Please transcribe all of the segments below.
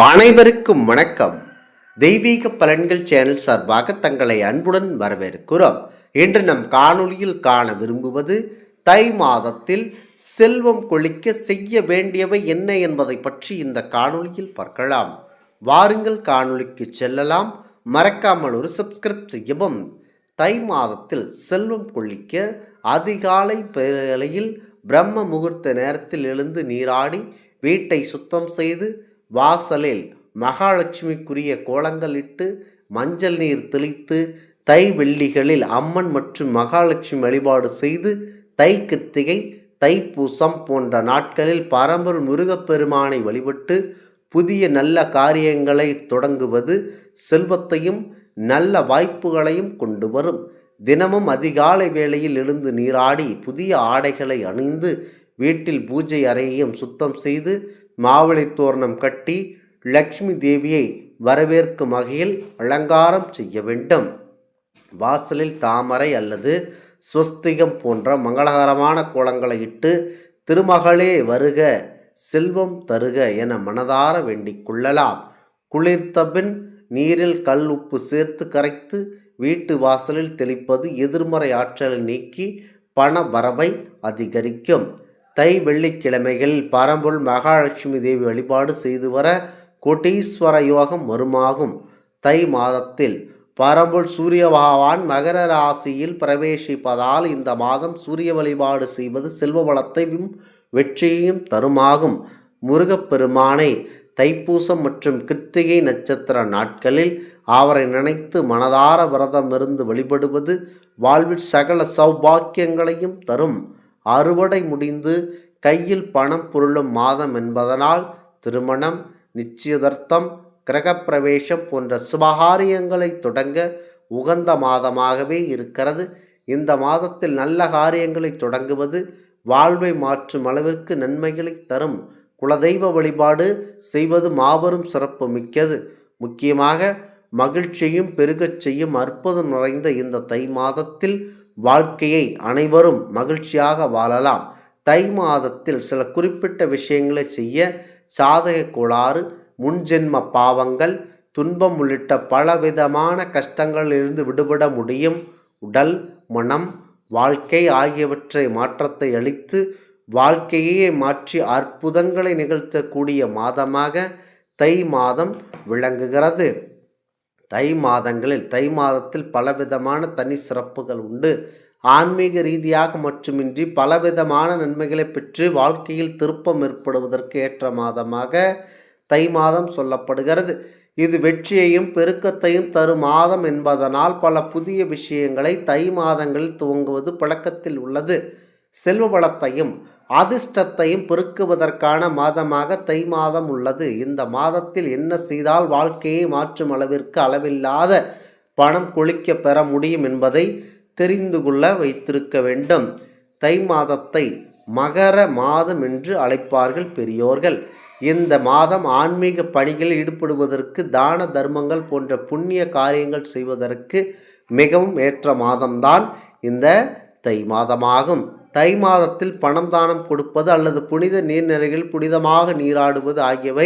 அனைவருக்கும் வணக்கம். தெய்வீக பலன்கள் சேனல் சார்பாக தங்களை அன்புடன் வரவேற்கிறோம். இன்று நம் காணொளியில் காண விரும்புவது தை மாதத்தில் செல்வம் கொழிக்க செய்ய வேண்டியவை என்ன என்பதை பற்றி இந்த காணொளியில் பார்க்கலாம். வாருங்கள் காணொளிக்கு செல்லலாம். மறக்காமல் ஒரு சப்ஸ்கிரைப் செய்யவும். தை மாதத்தில் செல்வம் கொழிக்க அதிகாலை வேளையில் பிரம்ம முகூர்த்த நேரத்தில் எழுந்து நீராடி வீட்டை சுத்தம் செய்து வாசலில் மகாலட்சுமிக்குரிய கோலங்கள் இட்டு மஞ்சள் நீர் தெளித்து தை வெள்ளிகளில் அம்மன் மற்றும் மகாலட்சுமி வழிபாடு செய்து தை கிருத்திகை தைப்பூசம் போன்ற நாட்களில் பரம்பொருள் முருகப்பெருமானை வழிபட்டு புதிய நல்ல காரியங்களை தொடங்குவது செல்வத்தையும் நல்ல வாய்ப்புகளையும் கொண்டு வரும். தினமும் அதிகாலை வேளையில் எழுந்து நீராடி புதிய ஆடைகளை அணிந்து வீட்டில் பூஜை அறையையும் சுத்தம் செய்து மாவிளை தோரணம் கட்டி லக்ஷ்மி தேவியை வரவேற்கும் வகையில் அலங்காரம் செய்ய வேண்டும். வாசலில் தாமரை அல்லது ஸ்வஸ்திகம் போன்ற மங்களகரமான கோலங்களை இட்டு திருமகளே வருக, செல்வம் தருக என மனதார வேண்டிக் கொள்ளலாம். குளிர்த்தபின் நீரில் கல் உப்பு சேர்த்து கரைத்து வீட்டு வாசலில் தெளிப்பது எதிர்மறை ஆற்றலை நீக்கி பண வரவை அதிகரிக்கும். தை வெள்ளிக்கிழமைகளில் பரம்பொருள் மகாலட்சுமி தேவி வழிபாடு செய்து வர கோட்டீஸ்வர யோகம் வருமாகும். தை மாதத்தில் பரம்பொருள் சூரிய பகவான் மகர ராசியில் பிரவேசிப்பதால் இந்த மாதம் சூரிய வழிபாடு செய்வது செல்வ வளத்தையும் வெற்றியையும் தருமாகும். முருகப்பெருமானை தைப்பூசம் மற்றும் கிருத்திகை நட்சத்திர நாட்களில் அவரை நினைத்து மனதார விரதமிருந்து வழிபடுவது வாழ்வில் சகல சௌபாக்கியங்களையும் தரும். அறுவடை முடிந்து கையில் பணம் புரளும் மாதம் என்பதனால் திருமணம், நிச்சயதார்த்தம், கிரகப்பிரவேசம் போன்ற சுபகாரியங்களை தொடங்க உகந்த மாதமாகவே இருக்கிறது. இந்த மாதத்தில் நல்ல காரியங்களை தொடங்குவது வாழ்வை மாற்றும் அளவிற்கு நன்மைகளை தரும். குலதெய்வ வழிபாடு செய்வது மாபெரும் சிறப்பு மிக்கது. முக்கியமாக மகிழ்ச்சியும் பெருகச் செய்யும் அற்புதம் நிறைந்த இந்த தை மாதத்தில் வாழ்க்கையை அனைவரும் மகிழ்ச்சியாக வாழலாம். தை மாதத்தில் சில குறிப்பிட்ட விஷயங்களை செய்ய சாதக கோளாறு, முன்ஜென்ம பாவங்கள், துன்பம் உள்ளிட்ட பலவிதமான கஷ்டங்களிலிருந்து விடுபட முடியும். உடல், மனம், வாழ்க்கை ஆகியவற்றை மாற்றத்தை அளித்து வாழ்க்கையே மாற்றி அற்புதங்களை நிகழ்த்தக்கூடிய மாதமாக தை மாதம் விளங்குகிறது. தை மாதத்தில் பலவிதமான தனி சிறப்புகள் உண்டு. ஆன்மீக ரீதியாக மட்டுமின்றி பலவிதமான நன்மைகளை பெற்று வாழ்க்கையில் திருப்பம் ஏற்படுவதற்கு ஏற்ற மாதமாக தை மாதம் சொல்லப்படுகிறது. இது வெற்றியையும் பெருக்கத்தையும் தரும் மாதம் என்பதனால் பல புதிய விஷயங்களை தை மாதங்களில் துவங்குவது பழக்கத்தில் உள்ளது. செல்வ வளத்தையும் அதிர்ஷ்டத்தையும் பெருக்குவதற்கான மாதமாக தை மாதம் உள்ளது. இந்த மாதத்தில் என்ன செய்தால் வாழ்க்கையை மாற்றும் அளவிற்கு அளவில்லாத பணம் கொழிக்க பெற முடியும் என்பதை தெரிந்து கொள்ள வைத்திருக்க வேண்டும். தை மாதத்தை மகர மாதம் என்று அழைப்பார்கள் பெரியோர்கள். இந்த மாதம் ஆன்மீக பணிகளில் ஈடுபடுவதற்கு, தான தர்மங்கள் போன்ற புண்ணிய காரியங்கள் செய்வதற்கு மிகவும் ஏற்ற மாதம்தான் இந்த தை மாதமாகும். தை மாதத்தில் பணம் தானம் கொடுப்பது அல்லது புனித நீர்நிலைகளில் புனிதமாக நீராடுவது ஆகியவை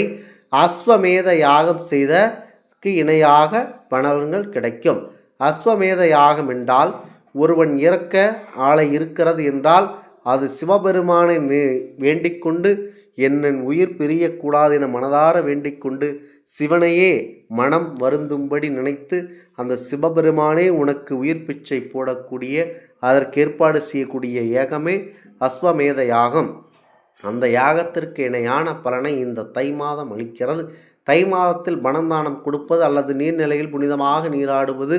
அஸ்வமேத யாகம் செய்தற்கு இணையாக பலன்கள் கிடைக்கும். அஸ்வமேத யாகம் என்றால் ஒருவன் இறக்க ஆளை இருக்கிறது என்றால் அது சிவபெருமானை வேண்டிக்கொண்டு என்னன் உயிர் பிரியக்கூடாது என மனதார வேண்டிக்கொண்டு சிவனையே மனம் வருந்தும்படி நினைத்து அந்த சிவபெருமானே உனக்கு உயிர் பிச்சை போடக்கூடிய அதற்கு ஏற்பாடு செய்யக்கூடிய யாகமே அஸ்வமேத யாகம். அந்த யாகத்திற்கு இணையான பலனை இந்த தை மாதம் அளிக்கிறது. தை மாதத்தில் பணந்தானம் கொடுப்பது அல்லது நீர்நிலையில் புனிதமாக நீராடுவது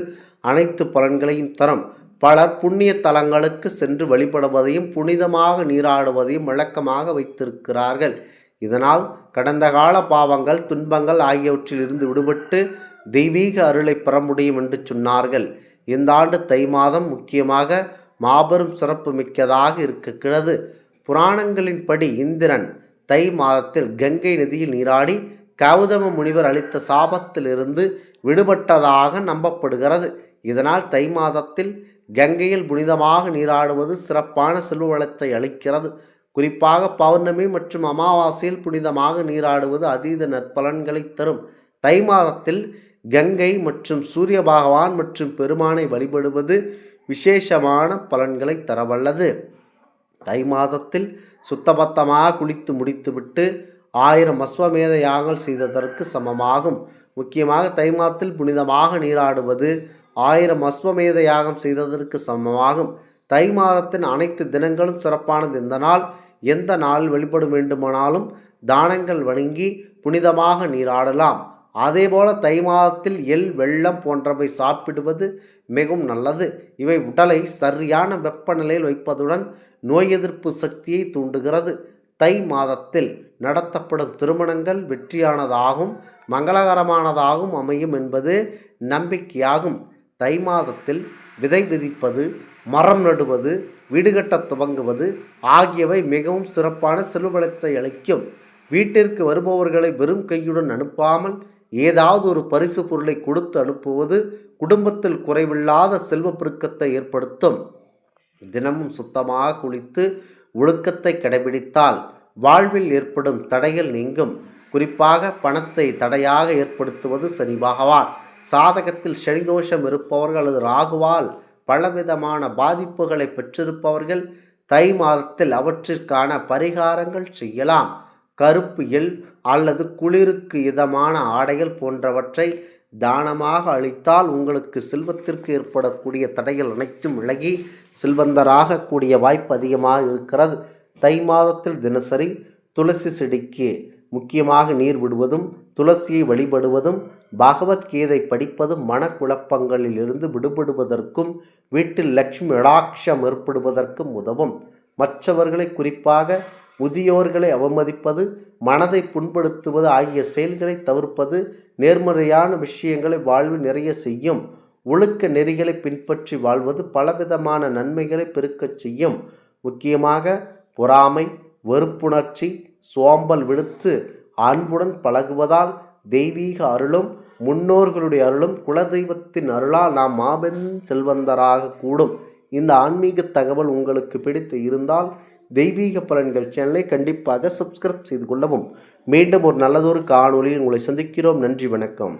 அனைத்து பலன்களையும் தரும். பலர் புண்ணிய தலங்களுக்கு சென்று வழிபடுவதையும் புனிதமாக நீராடுவதையும் வழக்கமாக வைத்திருக்கிறார்கள். இதனால் கடந்த கால பாவங்கள், துன்பங்கள் ஆகியவற்றில் இருந்து விடுபட்டு தெய்வீக அருளை பெற முடியும் என்று சொன்னார்கள். இந்த ஆண்டு தை மாதம் முக்கியமாக மாபெரும் சிறப்பு மிக்கதாக இருக்கிறது. புராணங்களின்படி இந்திரன் தை மாதத்தில் கங்கை நதியில் நீராடி கௌதம முனிவர் அளித்த சாபத்திலிருந்து விடுபட்டதாக நம்பப்படுகிறது. இதனால் தை மாதத்தில் கங்கையில் புனிதமாக நீராடுவது சிறப்பான செல்வ வளத்தை அளிக்கிறது. குறிப்பாக பௌர்ணமி மற்றும் அமாவாசையில் புனிதமாக நீராடுவது அதீத நற்பலன்களை தரும். தை மாதத்தில் கங்கை மற்றும் சூரிய பகவான் மற்றும் பெருமானை வழிபடுவது விசேஷமான பலன்களை தரவல்லது. தை மாதத்தில் சுத்தபத்தமாக குளித்து முடித்துவிட்டு 1000 அஸ்வமேத யாகங்கள் செய்ததற்கு சமமாகும். முக்கியமாக தை மாதத்தில் புனிதமாக நீராடுவது 1000 அஸ்வமேத யாகம் செய்ததற்கு சமமாகும். தை மாதத்தின் அனைத்து தினங்களும் சிறப்பானது. இந்த நாள் எந்த நாள் வழிபட வேண்டுமானாலும் தானங்கள் வழங்கி புனிதமாக நீராடலாம். அதேபோல தை மாதத்தில் எள், வெல்லம் போன்றவை சாப்பிடுவது மிகவும் நல்லது. இவை உடலை சரியான வெப்பநிலையில் வைப்பதுடன் நோய் எதிர்ப்பு சக்தியை தூண்டுகிறது. தை மாதத்தில் நடத்தப்படும் திருமணங்கள் வெற்றியானதாகவும் மங்களகரமானதாகவும் அமையும் என்பது நம்பிக்கையாகும். தை மாதத்தில் விதை விதிப்பது, மரம் நடுவது, வீடு கட்ட துவங்குவது ஆகியவை மிகவும் சிறப்பான செல்வவளத்தை அளிக்கும். வீட்டிற்கு வருபவர்களை வெறும் கையுடன் அனுப்பாமல் ஏதாவது ஒரு பரிசு பொருளை கொடுத்து அனுப்புவது குடும்பத்தில் குறைவில்லாத செல்வ பெருக்கத்தை ஏற்படுத்தும். தினமும் சுத்தமாக குளித்து ஒழுக்கத்தை கடைபிடித்தால் வாழ்வில் ஏற்படும் தடைகள் நீங்கும். குறிப்பாக பணத்தை தடையாக ஏற்படுத்துவது சனி பகவான். சாதகத்தில் சனி தோஷம் இருப்பவர்கள் அல்லது ராகுவால் பலவிதமான பாதிப்புகளை பெற்றிருப்பவர்கள் தை மாதத்தில் அவற்றிற்கான பரிகாரங்கள் செய்யலாம். கருப்பு எள் அல்லது குளிருக்கு இதமான ஆடைகள் போன்றவற்றை தானமாக அளித்தால் உங்களுக்கு செல்வத்திற்கு ஏற்படக்கூடிய தடைகள் அனைத்தும் விலகி செல்வந்தராக கூடிய வாய்ப்பு அதிகமாக இருக்கிறது. தை மாதத்தில் தினசரி துளசி செடிக்கு முக்கியமாக நீர் விடுவதும், துளசியை வழிபடுவதும், பகவத்கீதை படிப்பதும் மனக்குழப்பங்களில் இருந்து விடுபடுவதற்கும் வீட்டில் லட்சுமி கடாட்சம் ஏற்படுவதற்கும் உதவும். மற்றவர்களை, குறிப்பாக முதியோர்களை அவமதிப்பது, மனதை புண்படுத்துவது ஆகிய செயல்களை தவிர்ப்பது நேர்மறையான விஷயங்களை வாழ்வில் நிறைய செய்யும். ஒழுக்க நெறிகளை பின்பற்றி வாழ்வது பலவிதமான நன்மைகளை பெருக்கச் செய்யும். முக்கியமாக பொறாமை, வெறுப்புணர்ச்சி, சோம்பல் விடுத்து அன்புடன் பழகுவதால் தெய்வீக அருளும் முன்னோர்களுடைய அருளும் குலதெய்வத்தின் அருளால் நாம் மாபெரும் செல்வந்தராக கூடும். இந்த ஆன்மீக தகவல் உங்களுக்கு பிடித்து இருந்தால் தெய்வீக பலன்கள் சேனலை கண்டிப்பாக சப்ஸ்கிரைப் செய்து கொள்ளவும். மீண்டும் ஒரு நல்லதொரு காணொளியில் உங்களை சந்திக்கிறோம். நன்றி, வணக்கம்.